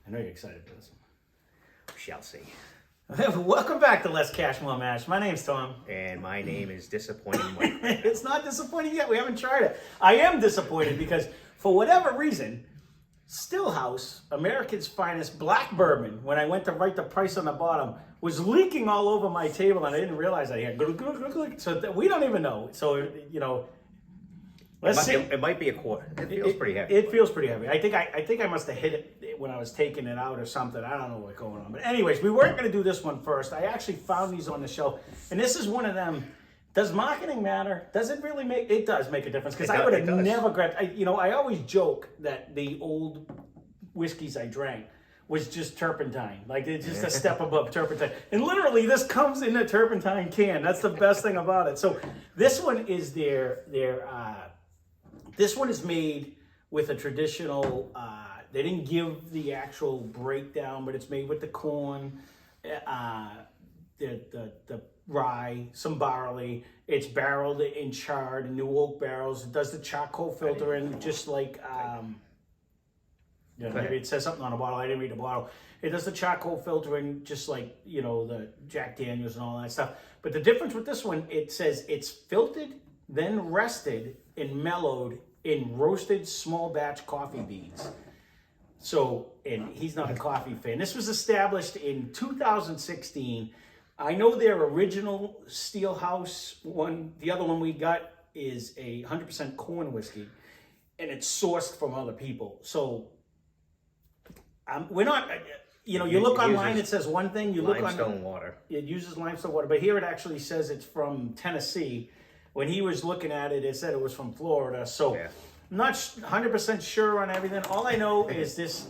I know you're excited for this one. We shall see. Welcome back to Less Cash, More Mash. My name's Tom. And my name is Disappointing Mike. It's not disappointing yet. We haven't tried it. I am disappointed because, for whatever reason, Stillhouse, America's finest black bourbon, when I went to write the price on the bottom, was leaking all over my table, and I didn't realize I had. So we don't even know. So, let's see. It might be a quart. It feels pretty heavy. It feels pretty heavy. I think I must have hit it when I was taking it out or something. I don't know what's going on. But anyways, we weren't going to do this one first. I actually found these on the shelf, and this is one of them. Does marketing matter? Does it really make? It does make a difference, because I would have never grabbed. I always joke that the old whiskeys I drank was just turpentine. Like, it's just a step above turpentine. And literally, this comes in a turpentine can. That's the best thing about it. So this one is this one is made with a traditional, they didn't give the actual breakdown, but it's made with the corn, the rye, some barley. It's barreled in charred and new oak barrels. It does the charcoal filtering, just like, maybe it says something on the bottle. I didn't read the bottle. It does the charcoal filtering, just like, the Jack Daniels and all that stuff. But the difference with this one, it says it's filtered, then rested and mellowed in roasted small batch coffee beans. So, and he's not a coffee fan. This was established in 2016. I know their original Stillhouse one, the other one we got, is a 100% corn whiskey, and it's sourced from other people. So, we're not, you look online, it says one thing. You look on limestone water. It uses limestone water, but here it actually says it's from Tennessee. When he was looking at it, it said it was from Florida. So, I'm not 100% sure on everything. All I know is this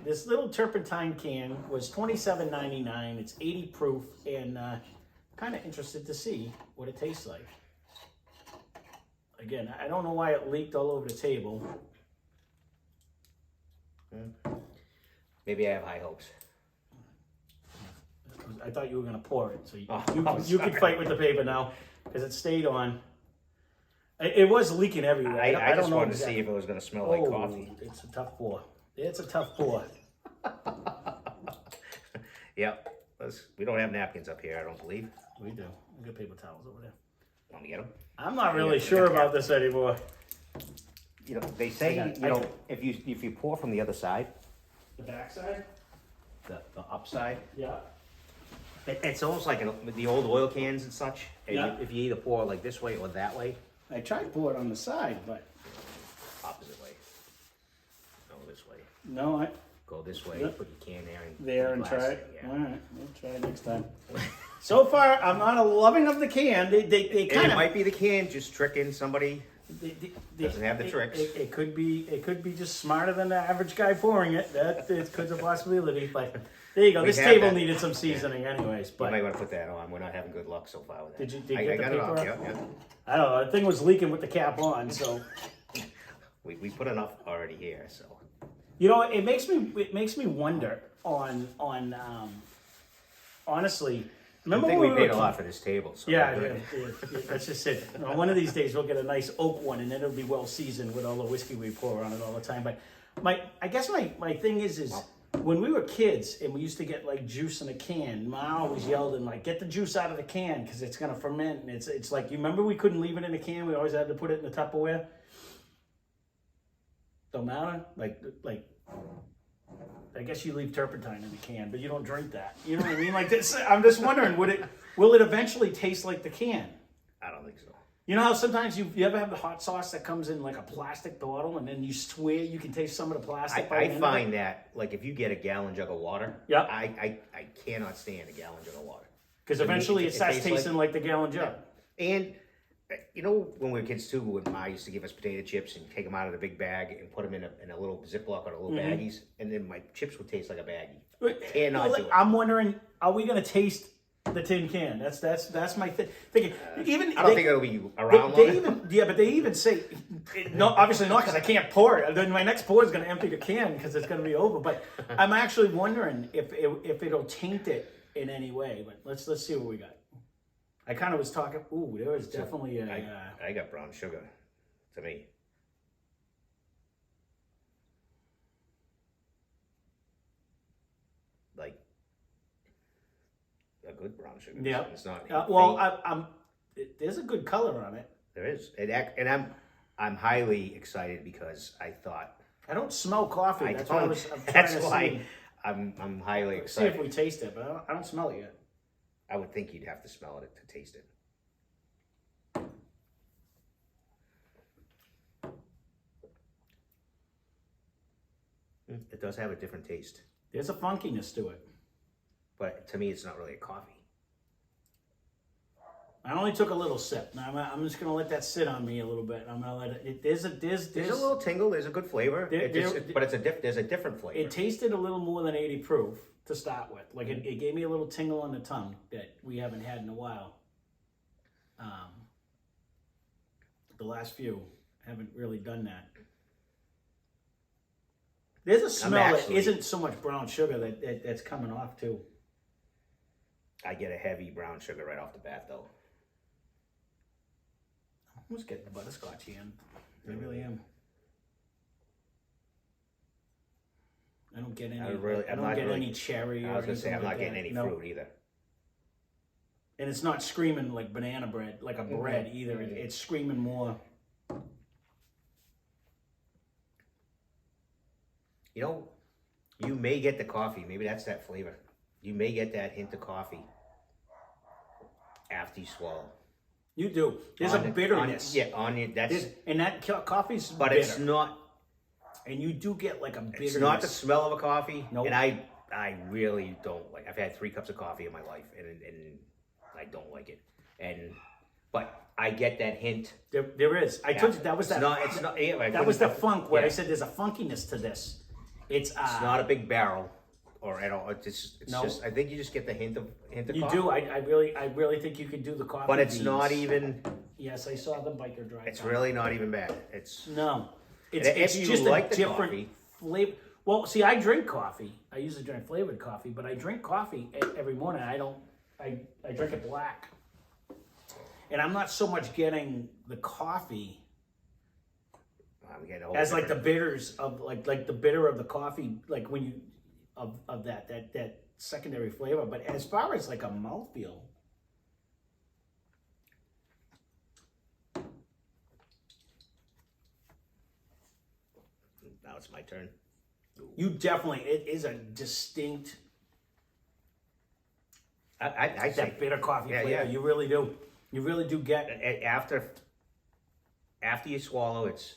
this little turpentine can was $27.99. It's 80 proof, and kind of interested to see what it tastes like. Again, I don't know why it leaked all over the table. Maybe I have high hopes. I thought you were going to pour it, so you could fight with the paper now, because it stayed on. It was leaking everywhere. I just wanted to see if it was going to smell like coffee. It's a tough pour. It's a tough pour. Yep. We don't have napkins up here, I don't believe. We do. We got paper towels over there. Want me to get them? I'm not really sure about this anymore. They say, if you pour from the other side. The back side? The upside. Yeah. It's almost like the old oil cans and such. Yeah. If you either pour like this way or that way. I tried to pour it on the side, but... Opposite way. No, this way. No, Go this way, put your can and try it. Yeah. All right, we'll try it next time. So far, I'm not a loving of the can. They kind of... It might be the can just tricking somebody. Doesn't have the tricks. It could be just smarter than the average guy pouring it. That could be a possibility, but... There you go. This table needed some seasoning anyways. But you might want to put that on. We're not having good luck so far with that. Did you get the paper off? Yeah. I don't know. The thing was leaking with the cap on, so... we put enough already here, so... It makes me wonder on honestly... Remember I think we paid a lot for this table. So yeah, that's just it. One of these days we'll get a nice oak one, and then it'll be well seasoned with all the whiskey we pour on it all the time. But I guess my thing is when we were kids and we used to get like juice in a can, Ma always yelled and like, get the juice out of the can because it's gonna ferment. And it's like, you remember we couldn't leave it in a can. We always had to put it in the Tupperware. Don't matter. Like. I guess you leave turpentine in the can, but you don't drink that. You know what I mean? Like this, I'm just wondering, will it eventually taste like the can? I don't think so. You know how sometimes you ever have the hot sauce that comes in like a plastic bottle, and then you swear you can taste some of the plastic. I find that like if you get a gallon jug of water, I cannot stand a gallon jug of water because eventually it starts tasting like the gallon jug. And when we were kids too, when Ma used to give us potato chips and take them out of the big bag and put them in a little Ziploc or a little baggies, and then my chips would taste like a baggie. Cannot do it. I'm wondering, are we going to taste the tin can? That's my thinking. I don't think it'll be around long. But they even say, no, obviously not because I can't pour it. Then my next pour is going to empty the can because it's going to be over. But I'm actually wondering if it'll taint it in any way. But let's see what we got. I kind of was talking. Ooh, there was definitely a. I got brown sugar, to me. good brown sugar. Yeah. It's not. Well, faint. there's a good color on it. There is, and I'm highly excited because I thought I don't smell coffee. I That's don't. what I'm trying That's to why see. I'm highly See excited. if we taste it, but I don't smell it yet. I would think you'd have to smell it to taste it. It does have a different taste, There's a funkiness to it. but to me, it's not really a coffee. I only took a little sip. Now I'm just gonna let that sit on me a little bit. I'm gonna let it. There's a little tingle. There's a good flavor. But there's a different flavor. It tasted a little more than 80 proof to start with. Like it gave me a little tingle on the tongue that we haven't had in a while. The last few haven't really done that. There's a smell that isn't so much brown sugar that's coming off too. I get a heavy brown sugar right off the bat, though. I'm almost getting the butterscotch again. I really am. I don't get any. I don't get any cherry. I was gonna say I'm not getting any No. fruit either. And it's not screaming like banana bread, like a bread either. It's screaming more. You know, you may get the coffee. Maybe that's that flavor. You may get that hint of coffee after you swallow. You do. There's a bitterness. And that coffee's but bitter. It's not. And you do get like a bitterness. It's not the smell of a coffee. Nope. And I really don't like. I've had 3 cups of coffee in my life, and I don't like it. But I get that hint. There is. I told you that was that. It's not. Yeah, that was the funk where I said there's a funkiness to this. It's not a big barrel, or at all. It's just. I think you just get the hint of coffee. You do. I really think you could do the coffee. But it's beans. not even. Yes, I saw the biker drive. It's really not even bad. It's no. It's just like a different flavor. Well, see, I drink coffee. I usually drink flavored coffee, but I drink coffee every morning. I don't. I drink it black, and I'm not so much getting the coffee. As like the bitters of like the bitter of the coffee, like when you of that secondary flavor. But as far as like a mouthfeel, now it's my turn. you definitely it is a distinct. I say that bitter coffee flavor. Yeah. You really do. You really do get after you swallow, it's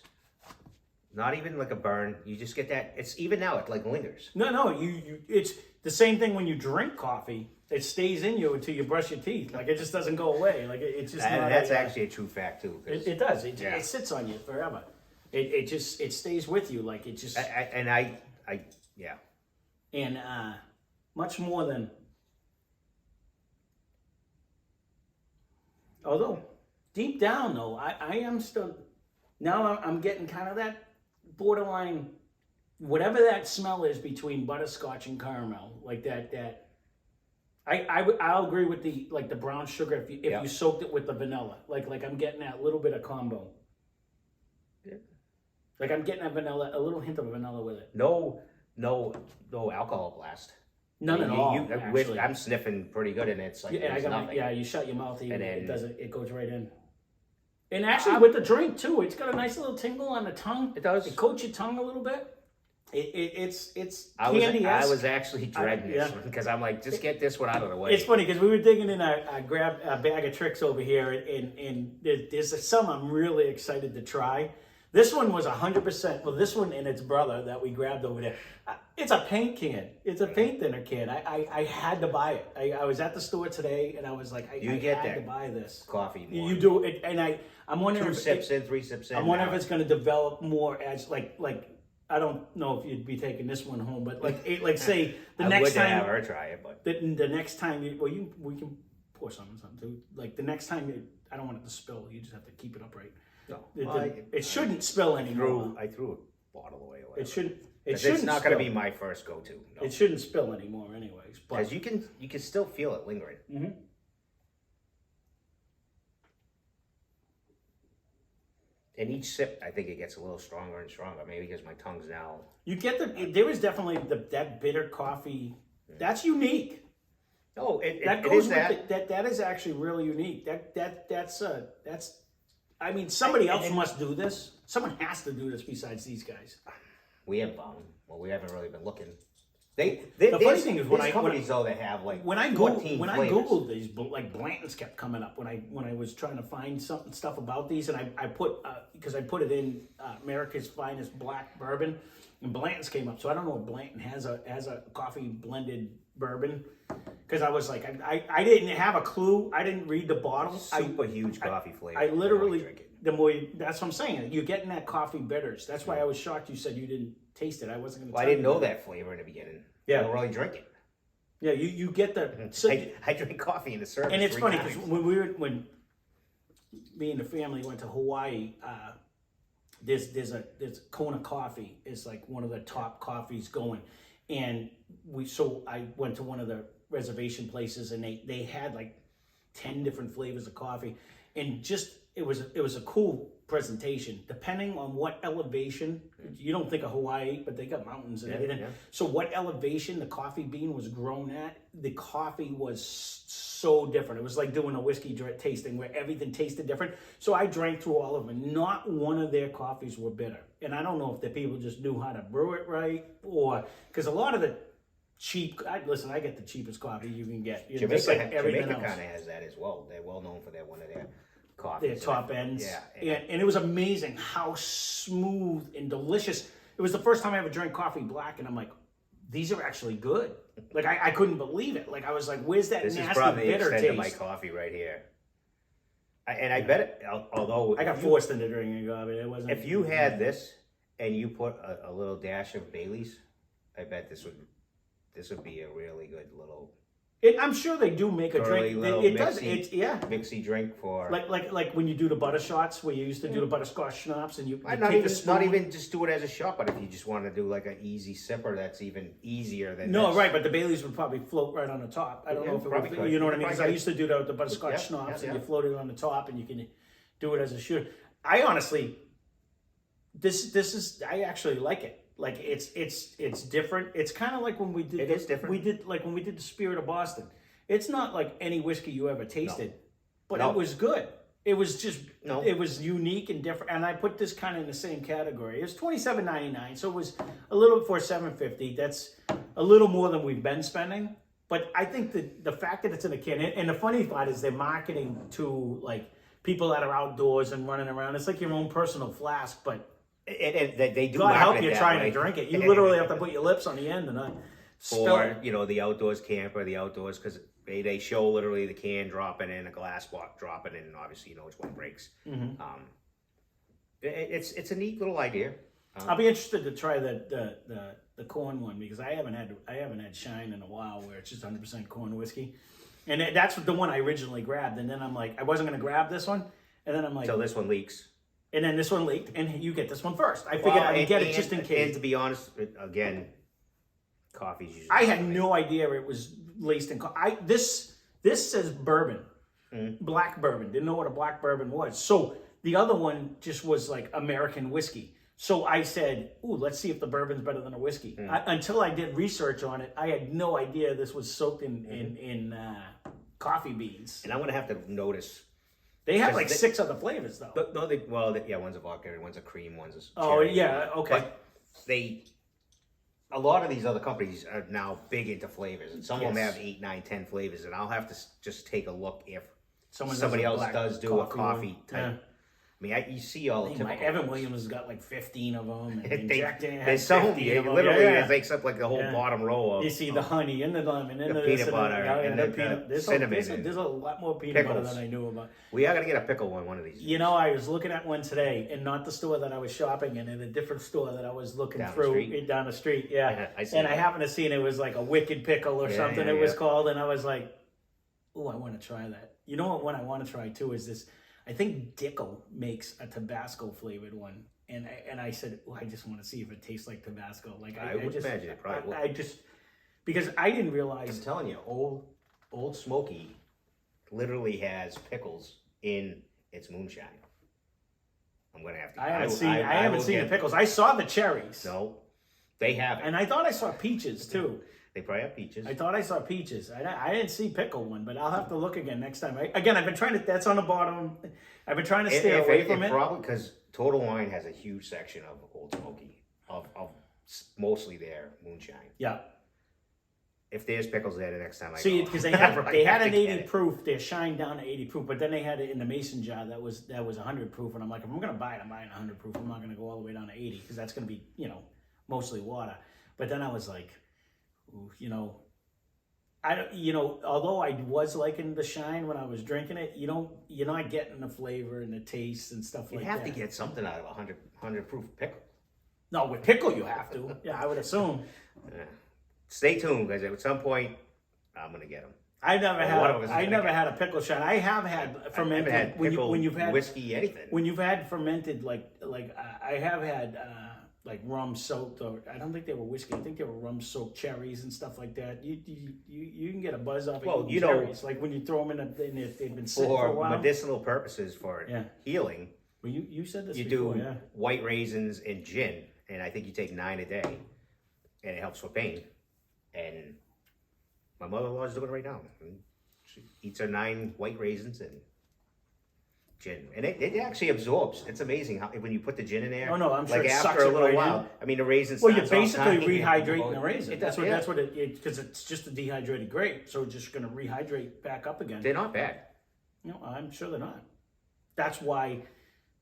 not even like a burn. You just get that. It's even now. It like lingers. No. You. It's the same thing when you drink coffee. It stays in you until you brush your teeth. Like it just doesn't go away. Like it's just. And that's actually a true fact too. It does. It sits on you forever. It stays with you. Like it just. Yeah. And much more than. Although deep down though, I am still. Now I'm getting kind of that borderline, whatever that smell is between butterscotch and caramel, like that. I'll agree with the brown sugar if you soaked it with the vanilla, like I'm getting that little bit of combo. Yeah. Like I'm getting a little hint of vanilla with it. No alcohol blast. None at all. I'm sniffing pretty good, and it's like nothing. You shut your mouth, and then, it goes right in. And actually, with the drink too, it's got a nice little tingle on the tongue. It does. It coats your tongue a little bit. It's candy. I was actually dreading this one because I'm like, just get this one out of the way. It's funny because we were digging in a bag of tricks over here, and there's some I'm really excited to try. This one was 100%. Well, this one and its brother that we grabbed over there. It's a paint can. It's a paint thinner can. I had to buy it. I was at the store today, and I was like, I had to buy this. Coffee more. You do it, and I'm wondering 2 sips in, 3 sips in. I'm wondering if it's going to develop more as like I don't know if you'd be taking this one home, but say the next time. I would have her try it, but the next time we can pour something too. Like the next time I don't want it to spill. You just have to keep it upright. No, it shouldn't spill anymore. I threw a bottle away. It shouldn't. It's not going to be my first go-to. No. It shouldn't spill anymore, anyways. Because you can still feel it lingering. Mm-hmm. And each sip, I think it gets a little stronger and stronger. Maybe because my tongue's now. You get there is definitely that bitter coffee. That's unique. Oh, it That it goes is with that. it. That is actually really unique. That's. I mean, somebody else must do this. Someone has to do this besides these guys. We haven't found them. Well, we haven't really been looking. The funny thing is there's companies though that have like when I 14 when I flavors. googled these, like Blanton's kept coming up when I was trying to find stuff about these, and I put because I put it in America's Finest Black Bourbon, and Blanton's came up. So I don't know if Blanton has a coffee blended bourbon, because I was like I didn't have a clue. I didn't read the bottle. Super huge coffee flavor. I literally drink it. that's what I'm saying. You're getting that coffee bitters. That's why I was shocked you said you didn't taste it. I wasn't going to. Well, I didn't know that flavor in the beginning. Yeah. I don't really drink it. Yeah, you get the. So, I drink coffee in the service. and it's 3 funny times. because when me and the family went to Hawaii, there's Kona Coffee is like one of the top coffees going, and I went to one of the reservation places, and they had like 10 different flavors of coffee, and just it was a cool presentation. Depending on what elevation, you don't think of Hawaii, but they got mountains and everything. Yeah. So what elevation the coffee bean was grown at, the coffee was so different. It was like doing a whiskey tasting where everything tasted different. So I drank through all of them, and not one of their coffees were bitter. And I don't know if the people just knew how to brew it right, or because a lot of the cheap. I get the cheapest coffee you can get. Jamaica everything kind else. of has that as well. They're well known for one of their Their coffees. top ends. Yeah. And it was amazing how smooth and delicious. It was the first time I ever drank coffee black, and I'm like, these are actually good. Like I couldn't believe it. Like I was like, where's that This is nasty probably the bitter extent taste? of my coffee right here. I bet it. Although I got forced into drinking coffee. It wasn't. if you had this and you put a little dash of Bailey's, I bet this would be a really good little I'm sure they do make a curly drink. little It does. mixy- It's yeah. mixy drink for Like when you do the butter shots, where you used to do the butterscotch schnapps, and you not take even a spoon. not even just do it as a shot, but if you just want to do like an easy sipper, that's even easier than No, this. right, but the Baileys would probably float right on the top. I don't Yeah, know if it probably would, could. you know what I mean? Probably Because I could. used to do that with the butterscotch Yeah, schnapps, yeah, and yeah. you float it on the top, and you can do it as a shoot. I honestly, this is I actually like it. Like it's different. It's kind of like when we did. It is different. We did like when we did the Spirit of Boston. It's not like any whiskey you ever tasted, but No. it was good. It was just No. it was unique and different. And I put this kind of in the same category. It was $27.99, so it was a little before $7.50. That's a little more than we've been spending. But I think the fact that it's in a can, and the funny part is they're marketing to like people that are outdoors and running around. It's like your own personal flask, but And they do God market help it you that trying way. to drink it. You literally have to put your lips on the end and not spill Or it. the outdoors camper, the outdoors because they show literally the can dropping in a glass block dropping in, and obviously which one breaks. Mm-hmm. It's a neat little idea. I'll be interested to try the corn one, because I haven't had Shine in a while where it's just 100% corn whiskey, and that's the one I originally grabbed. And then I'm like, I wasn't gonna grab this one, and then I'm like, So this one leaks. and then this one leaked, and you get this one first. I figured I'd get it just in And case. to be honest, again, coffee's usually. I had no idea it was laced in. This says bourbon, black bourbon. Didn't know what a black bourbon was. So the other one just was like American whiskey. So I said, "Ooh, let's see if the bourbon's better than a whiskey." Until I did research on it, I had no idea this was soaked in coffee beans. And I'm gonna have to notice. They have Because like 6 other flavors though. But no, one's a vodka, one's a cream, one's a. Oh cherry. yeah, okay. But a lot of these other companies are now big into flavors, and some of them Yes. have 8, 9, 10 flavors, and I'll have to just take a look if Someone somebody does a else black does do a coffee coffee one. type. Yeah. I mean, you see all the My typical. Evan Williams has got like 15 of them. And They, Jack Daniels there's has so 50 many. of 'em. Literally, Yeah. it makes up like the whole Yeah. bottom row of. You see the honey and the lemon and The the peanut this butter and and the the peanut. There's cinnamon there's a lot more peanut pickles. butter than I knew about. We are gonna get a pickle one of these. You know, I was looking at one today, and not the store that I was shopping in a different store that I was looking Down the through street? down the street. Yeah, Yeah, I see and I that. happened to see it was like a wicked pickle or Yeah, something. yeah, It was yeah. called, and I was like, "Oh, I want to try that." You know what one I want to try too is this. I think Dickel makes a Tabasco flavored one, and I said, "Oh, I just want to see if it tastes like Tabasco." Like I would just, imagine it probably would. I just because I didn't I'm realize. telling you, old Smoky literally has pickles in its moonshine. I'm gonna have to. I haven't seen will the get- pickles. I saw the cherries. No, they have it. And I thought I saw peaches too. They probably have peaches. I thought I saw peaches. I didn't see pickle one, but I'll have to look again next time. Again, I've been trying to. That's on the bottom. I've been trying to stay away from it. Probably because Total Wine has a huge section of Old Smoky, of mostly their moonshine. Yeah. If there's pickles there the next time I see, go, because they had an 80 proof. They're shined down to 80 proof, but then they had it in the mason jar that was 100 proof, and I'm like, if I'm gonna buy it, I'm buying 100 proof. I'm not gonna go all the way down to 80 because that's gonna be mostly water. But then I was like, ooh, although I was liking the shine when I was drinking it, you're not getting the flavor and the taste and stuff like that. You have to get something out of a 100 proof pickle. No, with pickle you have to. Yeah, I would assume. Yeah. Stay tuned, because at some point I'm gonna get them. I never had a pickle shine. I have had fermented. I've never had pickle, when you've had whiskey, anything. When you've had fermented, like I have had like rum soaked, or I don't think they were whiskey. I think they were rum soaked cherries and stuff like that. You can get a buzz off of cherries, like when you throw them in if they've been sitting for a while. For medicinal purposes, for healing. Well, you said this. You before, do white raisins and gin, and I think you take 9 a day, and it helps with pain. And my mother-in-law is doing it right now. She eats her 9 white raisins and gin, and it actually absorbs. It's amazing how when you put the gin in there. Oh no, I'm sure like it after sucks a it little right while. in. I mean, the raisins. Well, you're basically rehydrating the raisin. That's what it because it's just a dehydrated grape, so it's just going to rehydrate back up again. They're not bad. No, I'm sure they're not. That's why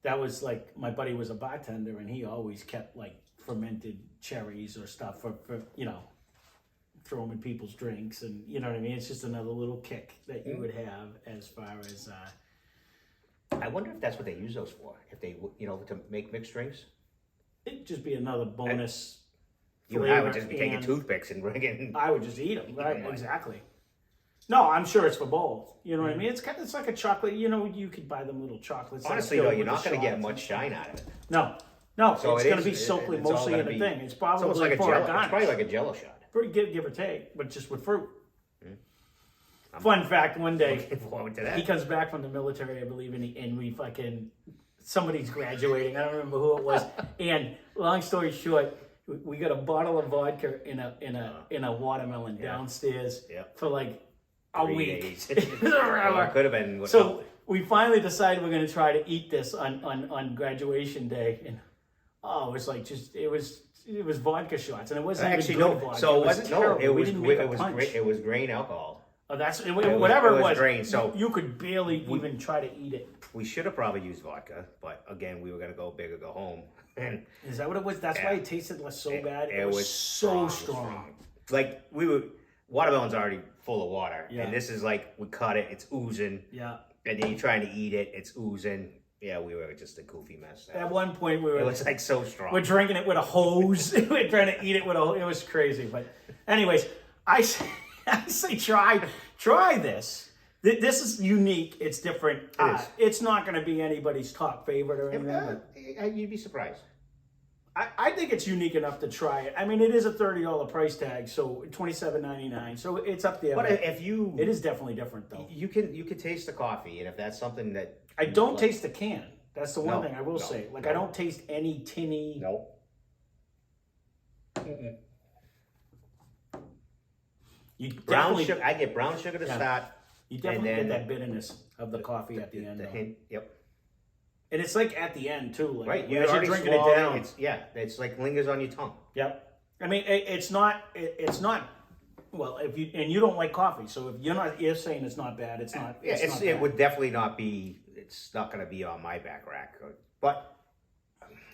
that was like my buddy was a bartender, and he always kept like fermented cherries or stuff for throw them in people's drinks, and you know what I mean. It's just another little kick that you would have as far as. I wonder if that's what they use those for. If they, to make mixed drinks. It'd just be another bonus. You and I would just be taking toothpicks and bringing. I would just eat them. Right? Exactly. No, I'm sure it's for both. You know what I mean? It's like a chocolate. You could buy them little chocolates. Honestly, though, you're not going to get much shine out of it. No, so it's going to be soakly mostly in the thing. It's probably almost like a for jello. It's probably like a jello shot. Give or take, but just with fruit. Fun fact: one day looking forward to that. He comes back from the military, I believe, and we somebody's graduating. I don't remember who it was. And long story short, we got a bottle of vodka in a watermelon downstairs for like a 3 week. days. Well, it could have been. So we finally decided we're going to try to eat this on graduation day, and it was vodka shots, and it wasn't actually even good no. vodka. So it wasn't no. It was punch. it was grain alcohol. Oh, whatever it was. Grain, so you could barely even try to eat it. We should have probably used vodka, but again, we were gonna go big or go home. And is that what it was? That's why it tasted so bad. It was so strong. Like watermelon's already full of water, and this is like we cut it, it's oozing. Yeah. And then you're trying to eat it, it's oozing. Yeah, we were just a goofy mess. At one point, it was like so strong. We're drinking it with a hose. We're trying to eat it with a hose. It was crazy. But anyways, I say try this. This is unique. It's different. It's not going to be anybody's top favorite or anything. You'd be surprised. I think it's unique enough to try it. I mean, it is a $30 price tag, so $27.99. So it's up there. But it is definitely different, though. You can taste the coffee, and if that's something that I don't taste the can. That's the one thing I will say. Like I don't taste any tinny. No. You brown sugar. I get brown sugar to start. You definitely get that bitterness of the coffee at the end. The hint. Yep. And it's like at the end too. Like, right. You're drinking it down. It's like lingers on your tongue. Yep. I mean, it's not. Well, you don't like coffee, so if you're saying it's not bad. It's not. Yeah. It would definitely not be. It's not going to be on my back rack. But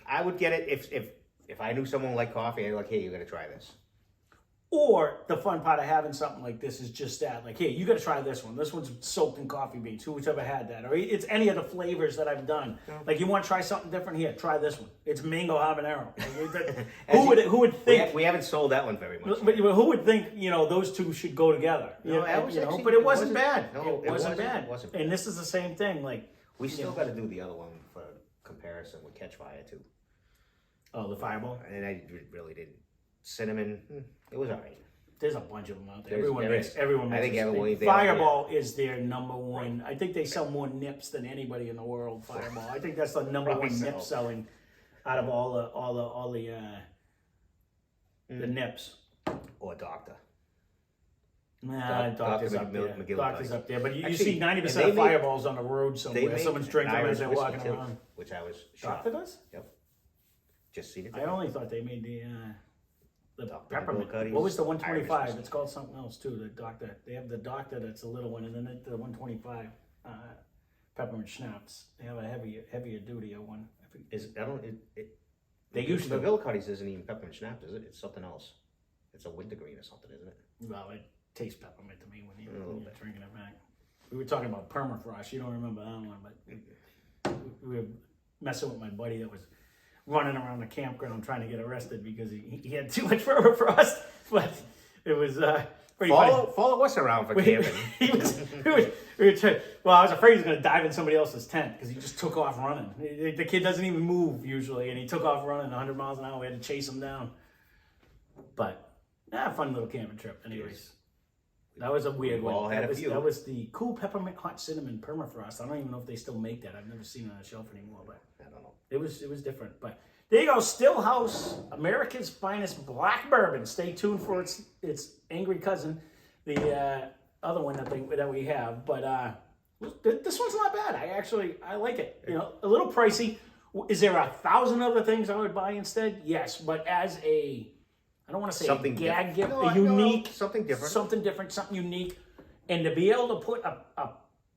I would get it if I knew someone liked coffee. I'd be like, hey, you got to try this. Or the fun part of having something like this is just that, like, hey, you got to try this one. This one's soaked in coffee beans. Who's ever had that? Or it's any of the flavors that I've done. Yeah. Like, you want to try something different? Here, try this one. It's mango habanero. Who would think? We haven't sold that one very much. But who would think? Those two should go together. But it wasn't bad. No, it wasn't bad. It wasn't bad. And this is the same thing. Like we still got to do the other one for comparison with Catch Fire too. Oh, the Fireball. And I really didn't. Cinnamon. It was alright. There's a bunch of them out there. Everyone makes Fireball is their number one. I think they sell more nips than anybody in the world. Fireball. I think that's the number one nip selling out of all the nips. Or Doctor. Nah, doctor's up there. McGill Doctor's Cuddies. up there. But you Actually, see 90% and of they make- fireballs on the road They somewhere. make Someone's an drinking them Irish as they're whiskey walking too, around. which I was Doctor shocked. does? Yep. Just seen it. I only thought they made the Dr. peppermint. McGill What was the Cuddies, 125? Irish It's called something else too. The doctor. They have the doctor that's a little one, and then the 125 peppermint schnapps. They have a heavier duty one. They used to. McGill Cuddies isn't even peppermint schnapps, is it? It's something else. It's a wintergreen or something, isn't it? Well, it tastes peppermint to me when little you're bit. drinking it back. We were talking about permafrost. You don't remember that one, but we were messing with my buddy that was running around the campground trying to get arrested because he had too much permafrost. But it was pretty funny. Follow us around for camping. Well, I was afraid he was going to dive in somebody else's tent because he just took off running. The kid doesn't even move usually, and he took off running 100 miles an hour. We had to chase him down. But, fun little camping trip anyways. That was a weird We've all one. had a few. That was the cool peppermint hot cinnamon permafrost. I don't even know if they still make that. I've never seen it on the shelf anymore, but I don't know. it was different. But there you go, Stillhouse, America's finest black bourbon. Stay tuned for its angry cousin, the other one that we have. But this one's not bad. I like it. You know, a little pricey. Is there 1,000 other things I would buy instead? Yes, but as I don't want to say Something a gag gift, No, a unique, something different. something different, something unique, and to be able to put a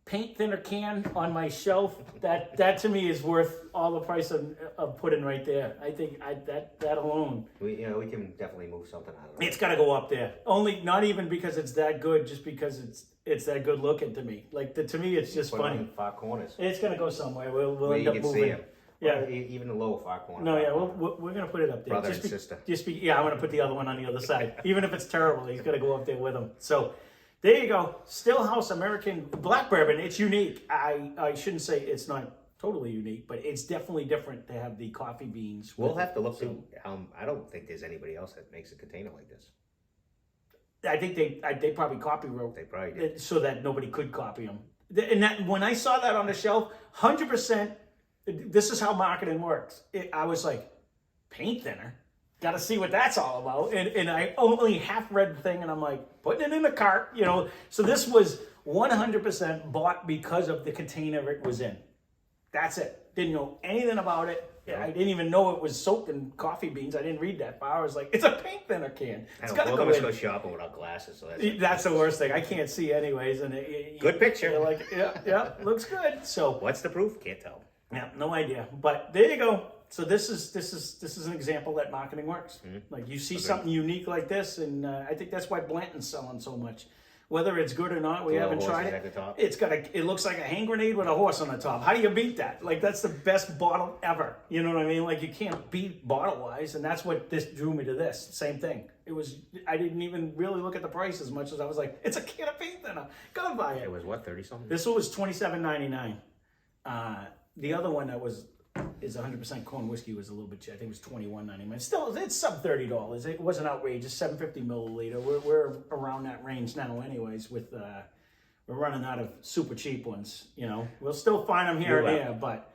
paint thinner can on my shelf, that to me is worth all the price of putting right there. I think that alone, We can definitely move something out of it. it's got to go up there. Only not even because it's that good, just because it's that good looking to me. Like to me, it's just Put it funny. in far corners It's gonna go somewhere. We'll where end you up can moving. see it. Yeah. Even the lower far corner. No, yeah, we're gonna put it up there. Brother and sister. Yeah, I'm gonna put the other one on the other side. Even if it's terrible, he's gonna go up there with him. So there you go. Stillhouse American Black Bourbon. It's unique. I shouldn't say it's not totally unique, but it's definitely different to have the coffee beans. We'll have to look through. I don't think there's anybody else that makes a container like this. I think they probably copywrote They probably did. it so that nobody could copy them. And that when I saw that on the shelf, 100%. This is how marketing works. I was like, paint thinner? Got to see what that's all about. And I only half read the thing, and I'm like, putting it in the cart, you know. So this was 100% bought because of the container it was in. That's it. Didn't know anything about it. I didn't even know it was soaked in coffee beans. I didn't read that far. I was like, it's a paint thinner can. It's got to go Let's in. go shopping without glasses. So That's the worst thing. I can't see anyways. And Good picture. You're like, yeah, looks good. So What's the proof? Can't tell. yeah, no idea. But there you go. So this is an example that marketing works. Like you see something unique like this, and I think that's why Blanton's selling so much. Whether it's good or not, we The haven't little tried horses it. at the top. It looks like a hand grenade with a horse on the top. How do you beat that? Like that's the best bottle ever. You know what I mean? Like you can't beat bottle wise, and that's what this drew me to this. Same thing. I didn't even really look at the price as much as I was like, it's a can of paint thinner. Gotta buy it. It was what, 30 something? This one was $27.99. The other one that is 100% corn whiskey was a little bit cheap. I think it was $21.99. Still, it's sub $30. It wasn't outrageous. 750 milliliter. We're around that range now, anyways. With we're running out of super cheap ones. You know, we'll still find them here and there, but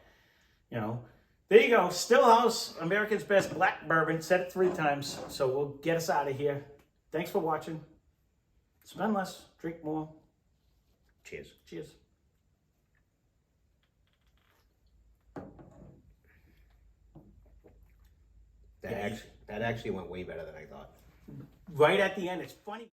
you know, there you go. Stillhouse, America's best black bourbon. Said it 3 times, so we'll get us out of here. Thanks for watching. Spend less, drink more. Cheers. Cheers. That actually went way better than I thought. Right at the end, it's funny.